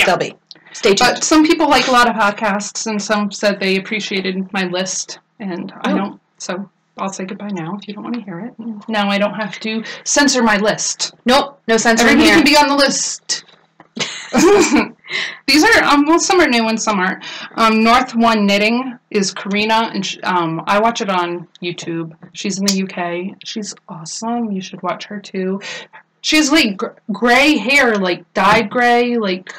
they'll be. Stay tuned. But some people like a lot of podcasts, and some said they appreciated my list, and I don't, so I'll say goodbye now if you don't want to hear it. Now I don't have to censor my list. Nope, no censoring here. Everybody can be can on the list. These are, some are new and some aren't. North One Knitting is Karina, and I watch it on YouTube. She's in the UK. She's awesome. You should watch her too. She has like gray hair, like dyed gray, like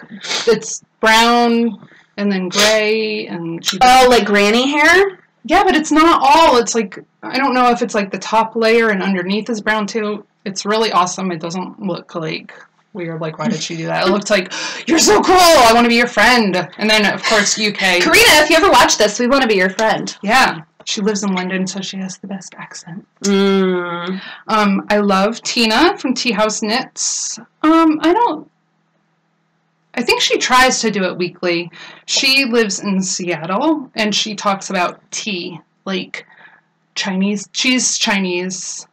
it's brown and then gray, and like granny hair? Yeah, but it's not all. It's like, I don't know if it's like the top layer and underneath is brown too. It's really awesome. It doesn't look like weird, like, why did she do that? It looked like, you're so cool, I want to be your friend. And then, of course, UK. Karina, if you ever watch this, we want to be your friend. Yeah. She lives in London, so she has the best accent. I love Tina from Tea House Knits. I think she tries to do it weekly. She lives in Seattle, and she talks about tea, like Chinese. She's Chinese.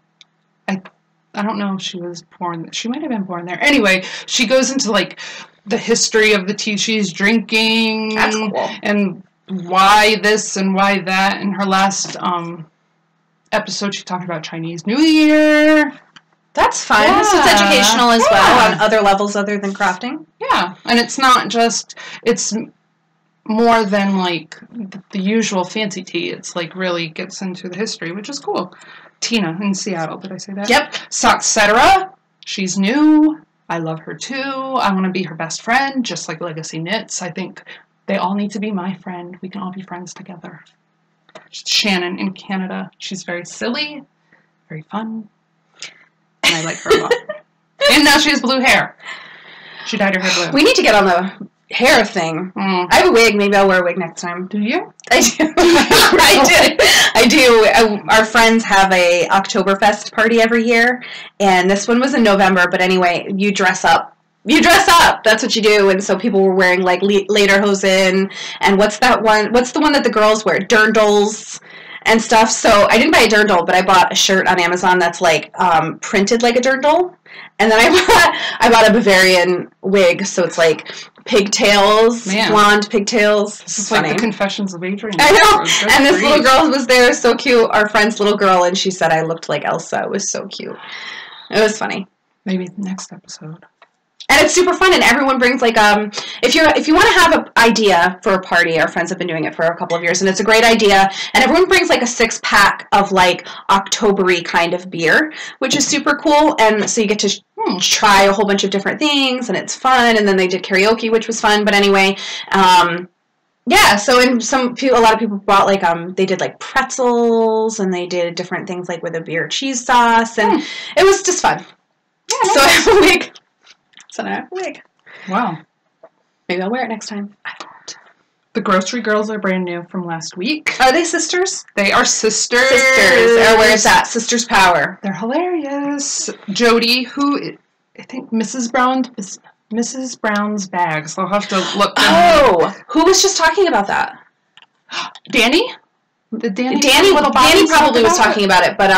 I don't know if she was born. She might have been born there. Anyway, she goes into like the history of the tea she's drinking. That's cool. And why this and why that. In her last episode, she talked about Chinese New Year. That's fun. Yeah. So it's educational as well on other levels other than crafting. Yeah, and it's not just, it's more than like the usual fancy tea. It's like really gets into the history, which is cool. Tina in Seattle, did I say that? Yep. Socksetera, she's new. I love her too. I want to be her best friend, just like Legacy Knits. I think they all need to be my friend. We can all be friends together. Shannon in Canada. She's very silly, very fun, and I like her a lot. And now she has blue hair. She dyed her hair blue. We need to get on the hair thing. I have a wig. Maybe I'll wear a wig next time. Do you? I do. I do. Our friends have a Oktoberfest party every year, and this one was in November. But anyway, you dress up. You dress up. That's what you do. And so people were wearing like lederhosen, and what's that one? What's the one that the girls wear? Dirndls and stuff. So I didn't buy a dirndl, but I bought a shirt on Amazon that's like printed like a dirndl. And then I bought a Bavarian wig, so it's like pigtails, blonde pigtails. This is like the Confessions of Adrian. I know. And this little girl was there, so cute. Our friend's little girl, and she said I looked like Elsa. It was so cute. It was funny. Maybe the next episode. And it's super fun, and everyone brings like if you want to have an idea for a party, our friends have been doing it for a couple of years, and it's a great idea. And everyone brings like a 6-pack of like October-y kind of beer, which is super cool. And so you get to try a whole bunch of different things, and it's fun. And then they did karaoke, which was fun. But anyway, yeah. So a lot of people bought like they did like pretzels, and they did different things like with a beer cheese sauce, and it was just fun. Yeah, so I have a wig. So now I have a wig. Wow. Maybe I'll wear it next time. I won't. The Grocery Girls are brand new from last week. Are they sisters? They are sisters. Sisters. Or where is that? Sisters Power. They're hilarious. Jody, who I think Mrs. Brown's bags. I'll have to look. Who was just talking about that? Danny? Danny probably was talking about it, but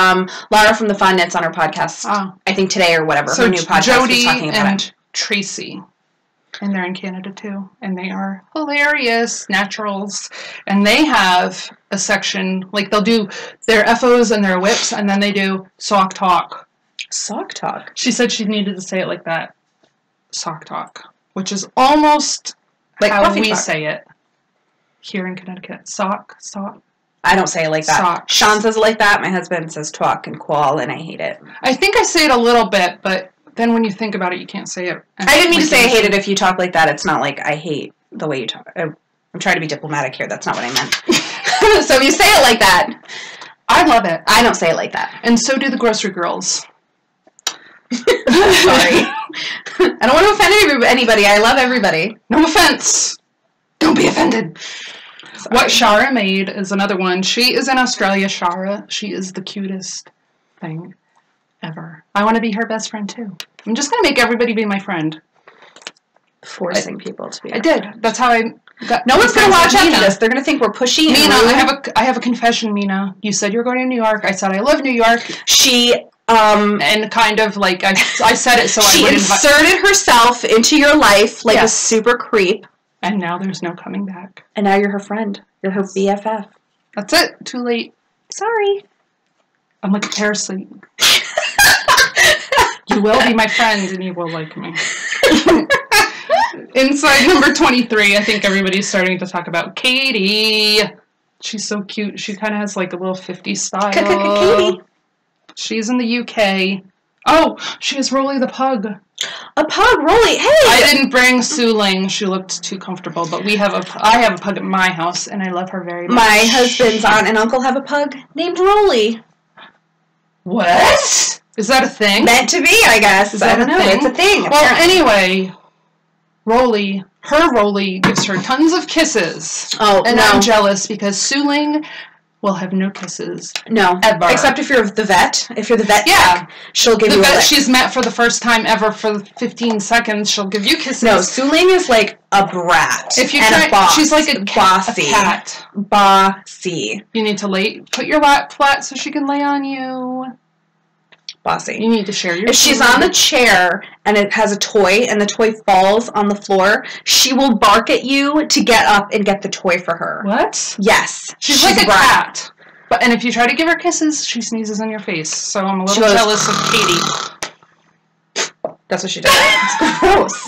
Laura from the Fond Knits on her podcast, I think today or whatever, her new podcast Jody was talking about it. Tracy, and they're in Canada too, and they are hilarious naturals, and they have a section, like they'll do their FOs and their whips, and then they do sock talk. Sock talk? She said she needed to say it like that. Sock talk, which is almost like how we say it here in Connecticut. Sock. I don't say it like that. Socks. Sean says it like that. My husband says twalk and qual, and I hate it. I think I say it a little bit, but then when you think about it, you can't say it. I didn't mean to say I hate it if you talk like that. It's not like I hate the way you talk. I'm trying to be diplomatic here. That's not what I meant. So if you say it like that, I love it. I don't say it like that. And so do the Grocery Girls. Sorry. I don't want to offend anybody. I love everybody. No offense. Don't be offended. Sorry. What Shara made is another one. She is in Australia, Shara. She is the cutest thing ever. I want to be her best friend, too. I'm just going to make everybody be my friend. Forcing people to be. I did. That's how I got. No one's going to watch after this. They're going to think we're pushy. Mina, I have a confession, Mina. You said you were going to New York. I said I love New York. She, and kind of like, I said it so she I would inserted herself into your life like a super creep. And now there's no coming back. And now you're her friend. You're her BFF. That's it. Too late. Sorry. I'm like a parasite. You will be my friend and you will like me. Inside number 23, I think everybody's starting to talk about Katie. She's so cute. She kind of has like a little 50s style. Katie. She's in the UK. Oh, she has Rolly the pug. A pug, Rolly. Hey! I didn't bring Su Ling. She looked too comfortable, but I have a pug at my house, and I love her very much. My husband's aunt and uncle have a pug named Rolly. What? Is that a thing? Meant to be, I guess. I don't know. It's a thing. Well, anyway, her Rolly gives her tons of kisses. Oh, and I'm jealous because Su Ling will have no kisses. No. Ever. Except if you're the vet. If you're the vet, she'll give you a lick. She's met for the first time ever for 15 seconds. She'll give you kisses. No, Su Ling is like a brat. If you a boss. She's like a bossy. cat. Bossy. You need to put your lap flat so she can lay on you. Bossy. You need to share your If she's on the chair and it has a toy and the toy falls on the floor, she will bark at you to get up and get the toy for her. What? Yes. She's like a cat. And if you try to give her kisses, she sneezes in your face. So I'm a little jealous of Katie. That's what she does. It's gross.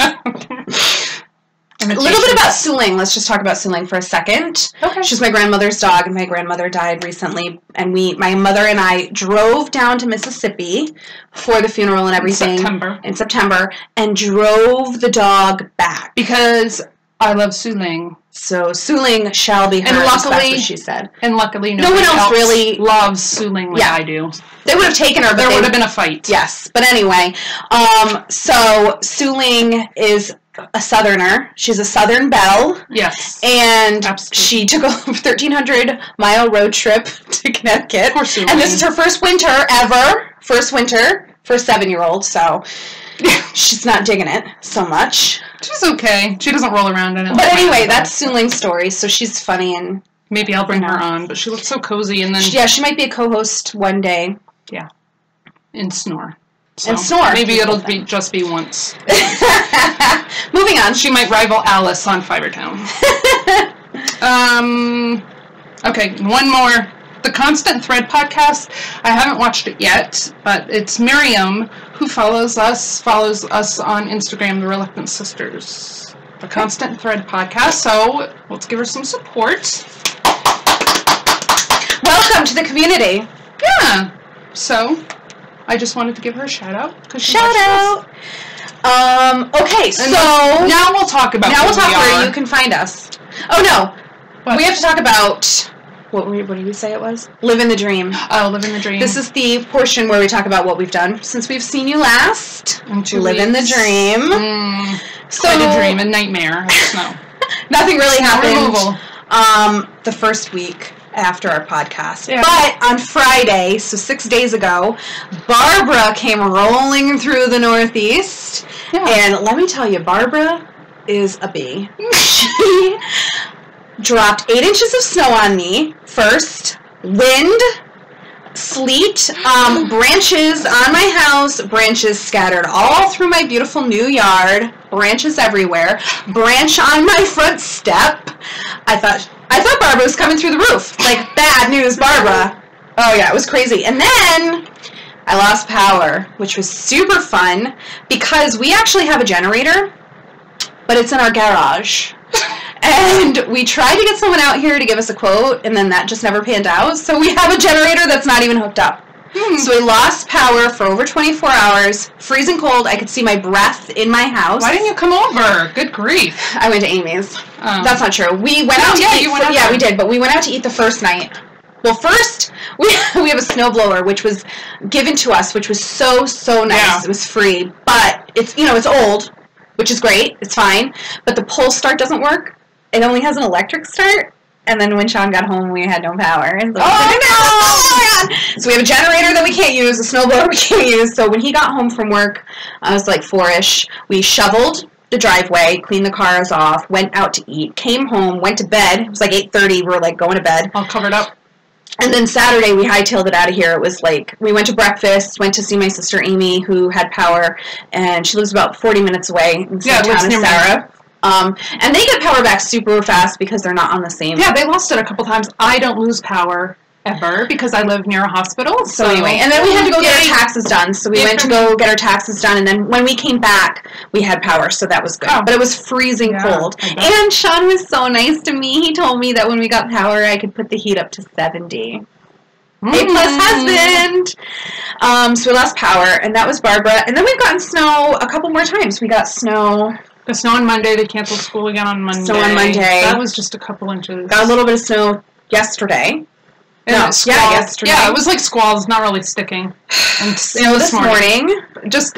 A little bit about Su Ling. Let's just talk about Su Ling for a second. Okay. She's my grandmother's dog, and my grandmother died recently. And my mother and I drove down to Mississippi for the funeral and everything. In September. And drove the dog back. Because I love Su Ling. So Su Ling shall be hers. And luckily, that's what she said. And luckily, no one else really loves Su Ling like I do. They would have taken her, but there would have been a fight. Yes, but anyway, so Su Ling is a Southerner. She's a Southern belle. Yes, and she took a 1,300-mile road trip to Connecticut. Of course, and this is her first winter ever. First winter for a 7-year-old. So she's not digging it so much. She's okay. She doesn't roll around in it. But anyway, that's Su Ling's story. So she's funny and maybe I'll bring her on. But she looks so cozy, and then she might be a co-host one day. Yeah, and snore. So and snore. Maybe it'll just be once. Moving on. She might rival Alice on Fivertown. Okay, one more. The Constant Thread podcast. I haven't watched it yet, but it's Miriam who follows us on Instagram, The Reluctant Sisters. The Constant Thread podcast. So let's give her some support. Welcome to the community. Yeah. So I just wanted to give her a shout out. Shout out. Okay, so now we'll talk about where you can find us. Oh no, what? We have to talk about what did we say it was? Living the dream. Oh, living the dream. This is the portion where we talk about what we've done since we've seen you last. Living the dream. Quite a dream, a nightmare of snow. Nothing really happened. The first week after our podcast. Yeah. But on Friday, so 6 days ago, Barbara came rolling through the Northeast. Yeah. And let me tell you, Barbara is a bee. She dropped 8 inches of snow on me first. Wind, sleet, branches on my house, branches scattered all through my beautiful new yard, branches everywhere, branch on my front step. I thought Barbara was coming through the roof. Like, bad news, Barbara. Oh, yeah, it was crazy. And then I lost power, which was super fun because we actually have a generator, but it's in our garage. And we tried to get someone out here to give us a quote, and then that just never panned out. So we have a generator that's not even hooked up. So we lost power for over 24 hours, freezing cold. I could see my breath in my house. Why didn't you come over? Good grief. I went to Amy's. That's not true. We went out to eat. Yeah, we did, but we went out to eat the first night. Well, first, we have a snowblower, which was given to us, which was so nice. Yeah. It was free, but it's, you know, it's old, which is great. It's fine. But the pull start doesn't work. It only has an electric start. And then when Sean got home, we had no power. So oh, no! So we have a generator that we can't use, a snowblower we can't use. So when he got home from work, I was like 4-ish, we shoveled the driveway, cleaned the cars off, went out to eat, came home, went to bed. It was like 8:30. We were like going to bed. All covered up. And then Saturday, we hightailed it out of here. It was like, we went to breakfast, went to see my sister Amy, who had power, and she lives about 40 minutes away in the same town as Sarah. And they get power back super fast because they're not on the same... Yeah, they lost it a couple times. I don't lose power ever because I live near a hospital. So anyway, and then we had to go get our taxes done. So we went to go get our taxes done, and then when we came back, we had power, so that was good. Oh. But it was freezing cold. And Sean was so nice to me. He told me that when we got power, I could put the heat up to 70. A+ husband! So we lost power, and that was Barbara. And then we've gotten snow a couple more times. We got snow... The snow on Monday. They canceled school again on Monday. Snow on Monday. That was just a couple inches. Got a little bit of snow yesterday. Yesterday. Yeah, it was like squalls, not really sticking. And snow this morning. Just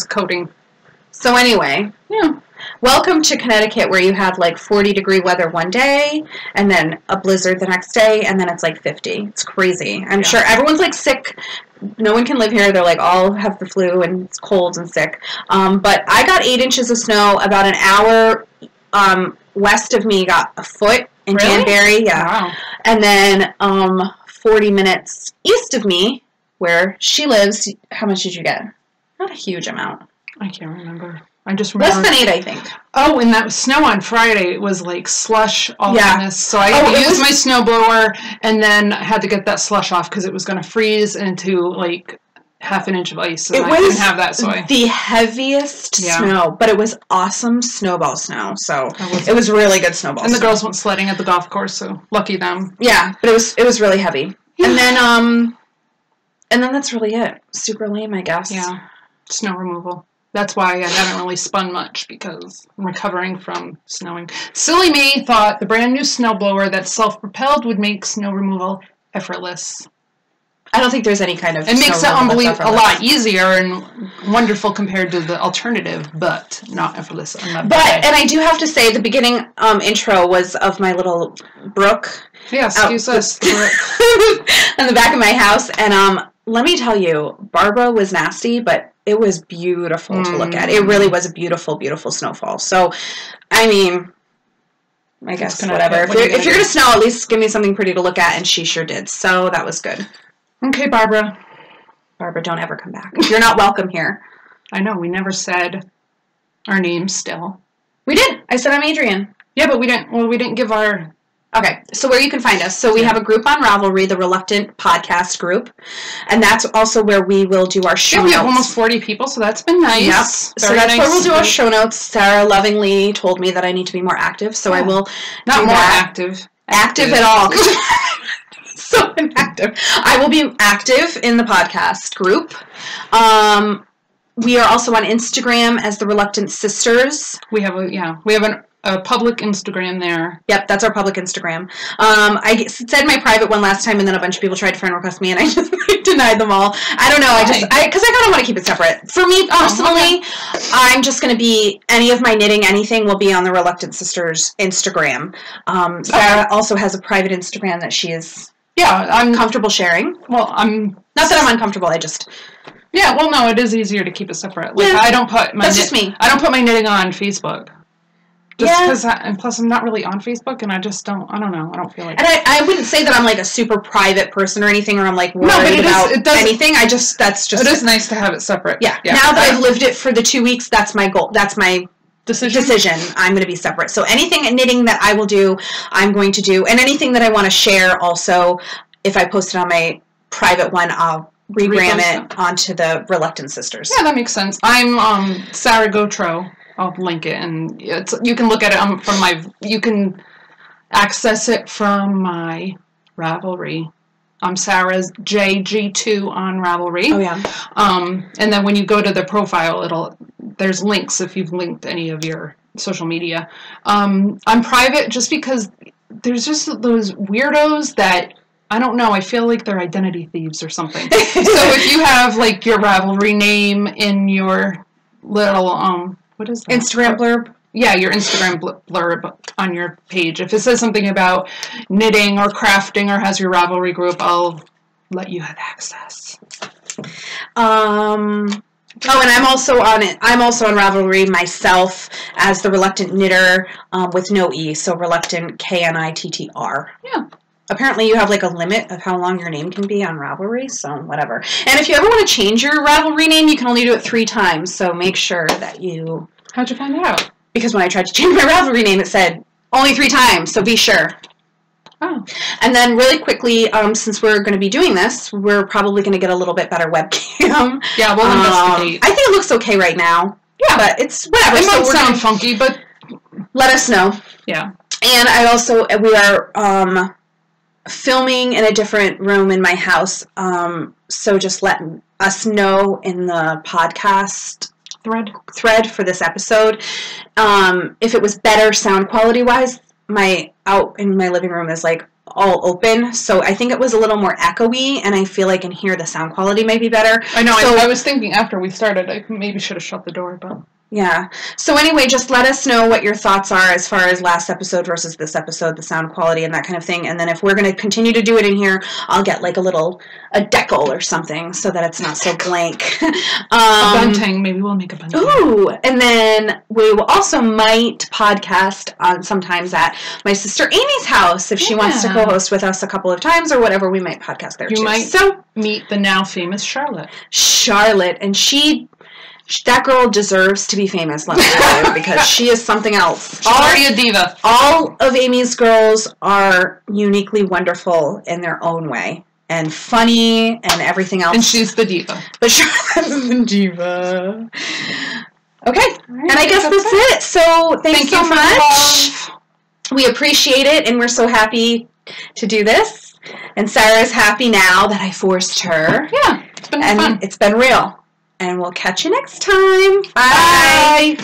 coating. So anyway, yeah. Welcome to Connecticut, where you have like 40-degree weather one day, and then a blizzard the next day, and then it's like 50. It's crazy. I'm sure everyone's like sick. No one can live here. They're like all have the flu and it's cold and sick. But I got 8 inches of snow. About an hour west of me got a foot in Danbury. Yeah. Wow. And then 40 minutes east of me, where she lives, how much did you get? Not a huge amount. I can't remember. I just remember. Less than 8, I think. Oh, and that snow on Friday, it was like slush awfulness. So I had to use my snowblower, and then I had to get that slush off because it was going to freeze into like half an inch of ice. And I didn't have that, so the heaviest snow, but it was awesome snowball snow. So it was really good snowball. And the girls went sledding at the golf course, so lucky them. Yeah, but it was really heavy. Yeah. And then that's really it. Super lame, I guess. Yeah, snow removal. That's why I haven't really spun much, because I'm recovering from snowing. Silly me thought the brand new snowblower that's self-propelled would make snow removal effortless. I don't think there's any kind of... It makes it a lot easier and wonderful compared to the alternative, but not effortless. And I do have to say, the beginning intro was of my little brook. Yeah, excuse us. In the back of my house. And let me tell you, Barbara was nasty, but it was beautiful to look at. It really was a beautiful, beautiful snowfall. So, I mean, I guess whatever. If you're going to snow, at least give me something pretty to look at, and she sure did. So that was good. Okay, Barbara. Barbara, don't ever come back. You're not welcome here. I know, we never said our names still. We did. I said I'm Adrian. Yeah, but we didn't give our... Okay, so where you can find us. So we have a group on Ravelry, the Reluctant Podcast group, and that's also where we will do our show notes. We have almost 40 people, so that's been nice. Yep. So that's where we'll do our show notes. Sarah lovingly told me that I need to be more active, so I will Not more active. Active at all. So inactive. I will be active in the podcast group. We are also on Instagram as the Reluctant Sisters. We have a public Instagram there. Yep, that's our public Instagram. I said my private one last time, and then a bunch of people tried to friend request me, and I just denied them all. I don't know. Because I kind of want to keep it separate. For me personally, I'm just going to be any of my knitting, anything will be on the Reluctant Sisters Instagram. Sarah also has a private Instagram that she is I'm comfortable sharing. Well, I'm not that I'm uncomfortable. I just. Yeah, well, no, it is easier to keep it separate. Like I don't put my just me. I don't put my knitting on Facebook. Just because, and plus I'm not really on Facebook, and I don't know, I don't feel like... And I wouldn't say that I'm like a super private person or anything, or I'm like worried about anything. It is nice to have it separate. Yeah. Now that I've lived it for the 2 weeks, that's my goal. That's my decision. I'm going to be separate. So anything knitting that I will do, I'm going to do. And anything that I want to share also, if I post it on my private one, I'll regram it onto the Reluctant Sisters. Yeah, that makes sense. I'm Sarah Gautreaux. I'll link it, and you can look at it you can access it from my Ravelry. I'm Sarah's JG2 on Ravelry. Oh yeah. And then when you go to the profile, there's links if you've linked any of your social media. I'm private just because there's just those weirdos that I don't know. I feel like they're identity thieves or something. So if you have like your Ravelry name in your little, what is that? Instagram blurb? Yeah, your Instagram blurb on your page. If it says something about knitting or crafting or has your Ravelry group, I'll let you have access. Oh, and I'm also on it. I'm also on Ravelry myself as the Reluctant Knitter with no E, so Reluctant KNITTR. Yeah. Apparently, you have like a limit of how long your name can be on Ravelry, so whatever. And if you ever want to change your Ravelry name, you can only do it 3 times. So make sure that you. How'd you find that out? Because when I tried to change my Ravelry name, it said only 3 times. So be sure. Oh. And then really quickly, since we're going to be doing this, we're probably going to get a little bit better webcam. Yeah, we'll investigate. I think it looks okay right now. Yeah. But it's whatever. It might sound funky, but let us know. Yeah. And we are filming in a different room in my house. So just let us know in the podcast thread for this episode. If it was better sound quality wise. Out in my living room is like all open, so I think it was a little more echoey, and I feel like in here the sound quality may be better. I know. So, I was thinking after we started, I maybe should have shut the door, but yeah. So anyway, just let us know what your thoughts are as far as last episode versus this episode, the sound quality and that kind of thing. And then if we're going to continue to do it in here, I'll get like a decal or something so that it's not so blank. A bunting. Maybe we'll make a bunting. Ooh, and then we will also might podcast on sometimes at my sister Amy's house if she wants to co-host with us a couple of times or whatever. We might podcast there too. You might meet the now famous Charlotte. And that girl deserves to be famous, let me tell you, because she is something else. She's already a diva. All of Amy's girls are uniquely wonderful in their own way. And funny and everything else. And she's the diva. But Charlotte's the diva. Okay. Right, and I guess that's it. So thanks so much. We appreciate it, and we're so happy to do this. And Sarah's happy now that I forced her. Yeah. It's been fun. It's been real. And we'll catch you next time. Bye.